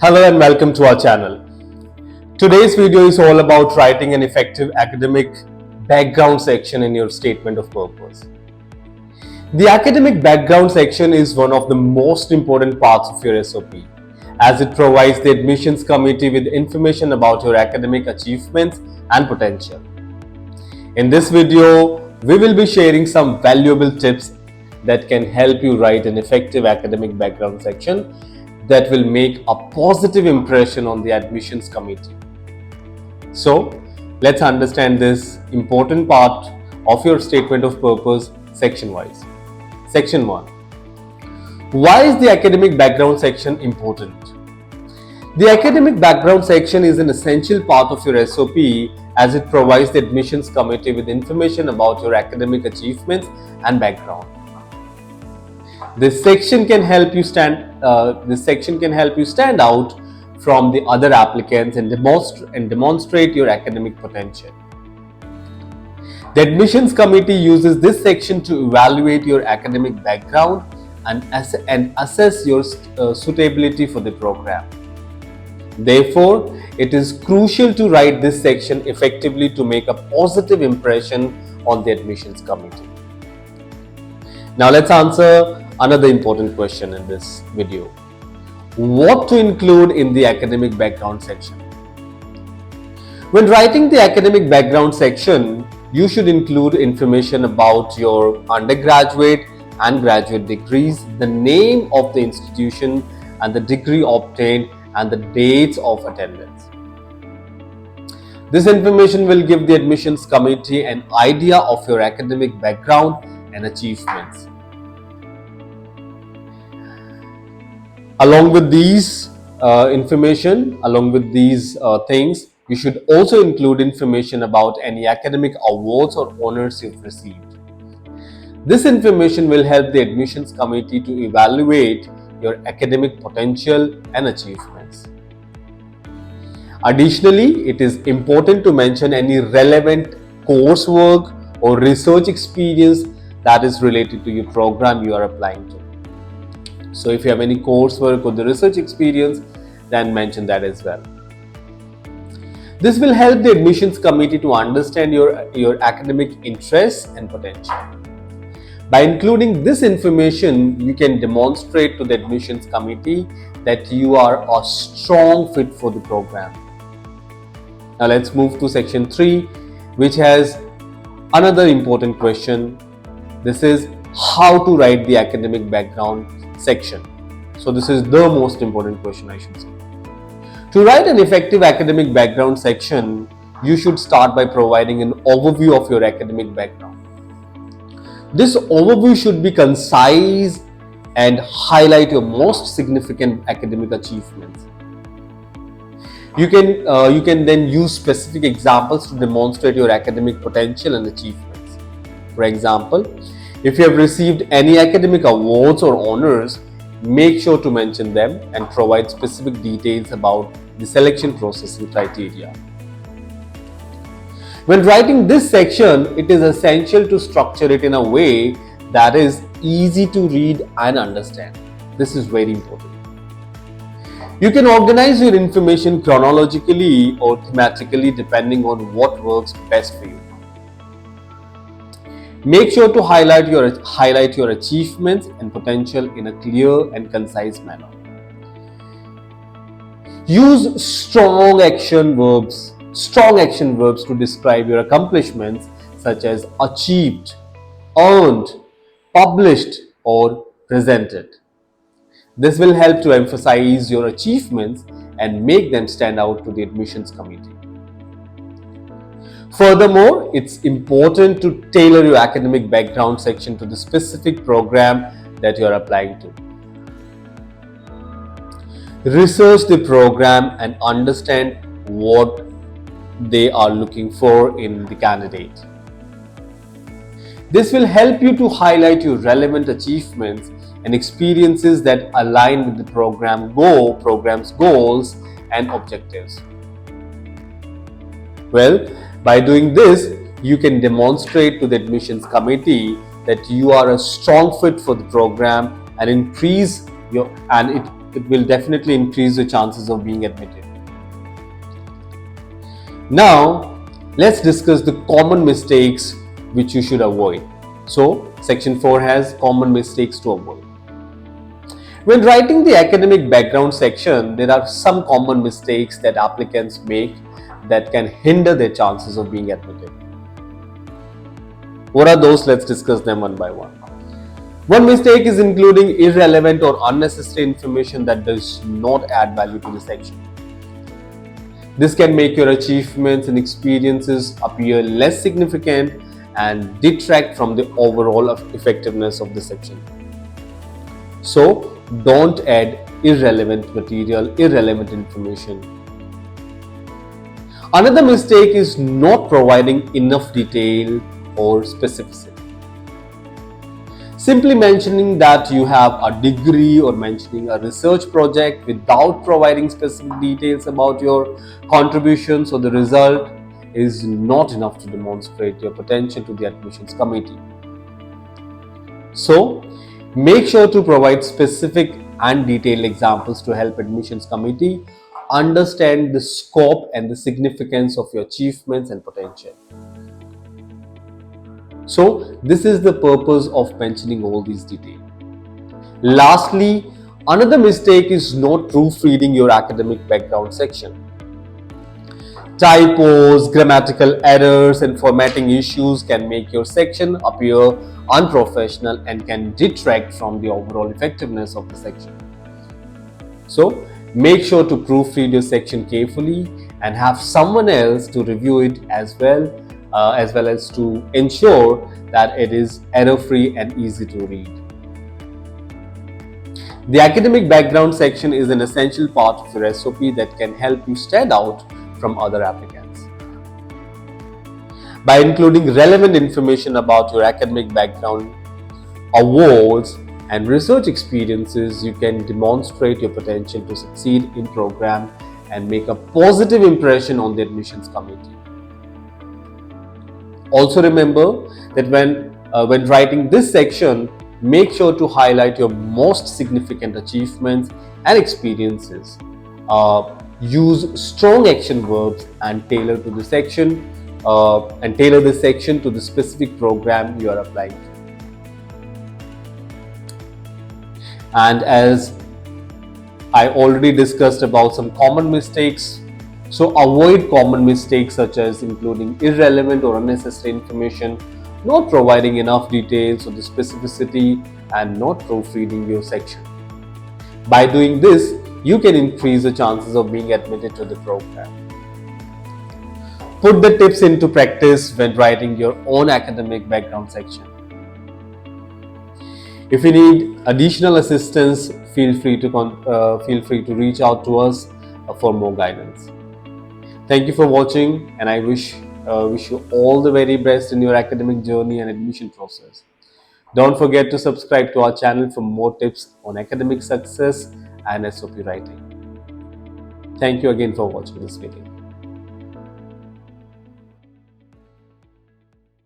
Hello and welcome to our channel. Today's video is all about writing an effective academic background section in your statement of purpose. The academic background section is one of the most important parts of your SOP, as it provides the admissions committee with information about your academic achievements and potential. In this video, we will be sharing some valuable tips that can help you write an effective academic background section that will make a positive impression on the admissions committee. So, let's understand this important part of your statement of purpose section-wise. Section 1. Why is the academic background section important? The academic background section is an essential part of your SOP as it provides the admissions committee with information about your academic achievements and background. This section can help you stand out from the other applicants and demonstrate your academic potential. The admissions committee uses this section to evaluate your academic background and assess your suitability for the program. Therefore, it is crucial to write this section effectively to make a positive impression on the admissions committee. Now let's answer another important question in this video. What to include in the academic background section? When writing the academic background section, you should include information about your undergraduate and graduate degrees, the name of the institution and the degree obtained, and the dates of attendance. This information will give the admissions committee an idea of your academic background and achievements. Along with these things, you should also include information about any academic awards or honors you've received. This information will help the admissions committee to evaluate your academic potential and achievements. Additionally, it is important to mention any relevant coursework or research experience that is related to your program you are applying to. So if you have any coursework or the research experience, then mention that as well. This will help the admissions committee to understand your academic interests and potential. By including this information, you can demonstrate to the admissions committee that you are a strong fit for the program. Now let's move to section 3, which has another important question. This is how to write the academic background section. So this is the most important question, I should say. To write an effective academic background section, you should start by providing an overview of your academic background. This overview should be concise and highlight your most significant academic achievements. You can then use specific examples to demonstrate your academic potential and achievements. For example, if you have received any academic awards or honors, make sure to mention them and provide specific details about the selection process and criteria. When writing this section, it is essential to structure it in a way that is easy to read and understand. This is very important. You can organize your information chronologically or thematically depending on what works best for you. Make sure to highlight your achievements and potential in a clear and concise manner. Use strong action verbs to describe your accomplishments such as achieved, earned, published, or presented. This will help to emphasize your achievements and make them stand out to the admissions committee. Furthermore, it's important to tailor your academic background section to the specific program that you are applying to. Research the program and understand what they are looking for in the candidate. This will help you to highlight your relevant achievements and experiences that align with the program's goals and objectives. Well, by doing this, you can demonstrate to the admissions committee that you are a strong fit for the program and it will definitely increase the chances of being admitted. Now, let's discuss the common mistakes which you should avoid. So, section 4 has common mistakes to avoid. When writing the academic background section, there are some common mistakes that applicants make that can hinder their chances of being admitted. What are those? Let's discuss them one by one. One mistake is including irrelevant or unnecessary information that does not add value to the section. This can make your achievements and experiences appear less significant and detract from the overall effectiveness of the section. So, don't add irrelevant material, irrelevant information. Another mistake is not providing enough detail or specificity. Simply mentioning that you have a degree or mentioning a research project without providing specific details about your contributions or the result is not enough to demonstrate your potential to the admissions committee. So, make sure to provide specific and detailed examples to help admissions committee understand the scope and the significance of your achievements and potential. So, this is the purpose of mentioning all these details. Lastly, another mistake is not proofreading your academic background section. Typos, grammatical errors, and formatting issues can make your section appear unprofessional and can detract from the overall effectiveness of the section. So, make sure to proofread your section carefully and have someone else to review it as well as to ensure that it is error-free and easy to read. The academic background section is an essential part of your SOP that can help you stand out from other applicants. By including relevant information about your academic background, awards, and research experiences, you can demonstrate your potential to succeed in program and make a positive impression on the admissions committee. Also remember that when writing this section, make sure to highlight your most significant achievements and experiences. Use strong action verbs and tailor the section to the specific program you are applying to. And as I already discussed about some common mistakes, so avoid common mistakes such as including irrelevant or unnecessary information, not providing enough details or the specificity, and not proofreading your section. By doing this, you can increase the chances of being admitted to the program. Put the tips into practice when writing your own academic background section. If you need additional assistance, feel free to reach out to us for more guidance. Thank you for watching, and I wish you all the very best in your academic journey and admission process. Don't forget to subscribe to our channel for more tips on academic success and SOP writing. Thank you again for watching this video.